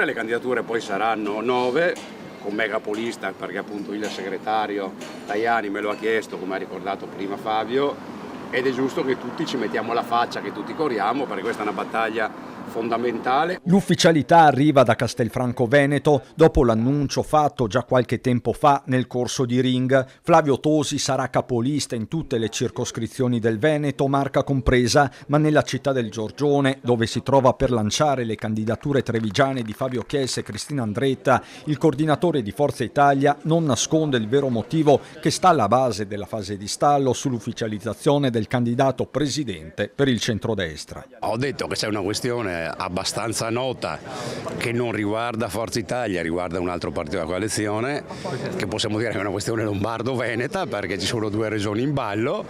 Le candidature poi saranno 9, con megapolista, perché appunto il segretario Tajani me lo ha chiesto, come ha ricordato prima Fabio, ed è giusto che tutti ci mettiamo la faccia, che tutti corriamo, perché questa è una battaglia fondamentale. L'ufficialità arriva da Castelfranco Veneto dopo l'annuncio fatto già qualche tempo fa nel corso di Ring. Flavio Tosi sarà capolista in tutte le circoscrizioni del Veneto, Marca compresa, ma nella città del Giorgione, dove si trova per lanciare le candidature trevigiane di Fabio Chiesa e Cristina Andretta, il coordinatore di Forza Italia non nasconde il vero motivo che sta alla base della fase di stallo sull'ufficializzazione del candidato presidente per il centrodestra. Ho detto che c'è una questione abbastanza nota che non riguarda Forza Italia, riguarda un altro partito della coalizione, che possiamo dire che è una questione lombardo-veneta, perché ci sono due regioni in ballo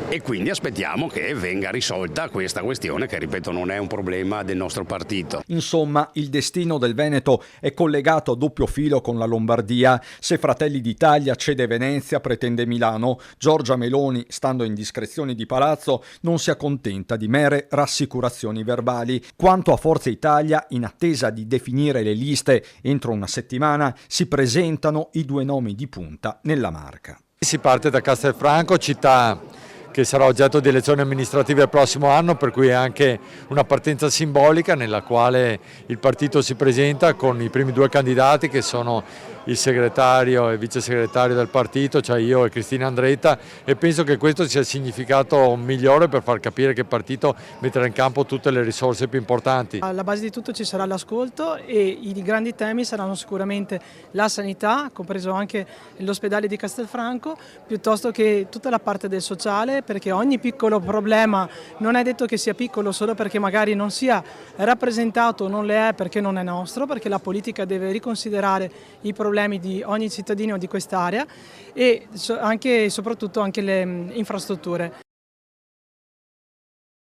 e quindi aspettiamo che venga risolta questa questione che, ripeto, non è un problema del nostro partito. Insomma, il destino del Veneto è collegato a doppio filo con la Lombardia. Se Fratelli d'Italia cede Venezia, pretende Milano, Giorgia Meloni, stando in discrezioni di palazzo, non si accontenta di mere rassicurazioni verbali. Quanto a Forza Italia, in attesa di definire le liste entro una settimana, si presentano i due nomi di punta nella Marca. Si parte da Castelfranco, città che sarà oggetto di elezioni amministrative il prossimo anno, per cui è anche una partenza simbolica nella quale il partito si presenta con i primi due candidati che sono il segretario e vice segretario del partito, cioè io e Cristina Andretta, e penso che questo sia il significato migliore per far capire che il partito metterà in campo tutte le risorse più importanti. Alla base di tutto ci sarà l'ascolto e i grandi temi saranno sicuramente la sanità, compreso anche l'ospedale di Castelfranco, piuttosto che tutta la parte del sociale, perché ogni piccolo problema non è detto che sia piccolo solo perché magari non sia rappresentato o non le è perché non è nostro, perché la politica deve riconsiderare i problemi di ogni cittadino di quest'area e anche e soprattutto anche le infrastrutture.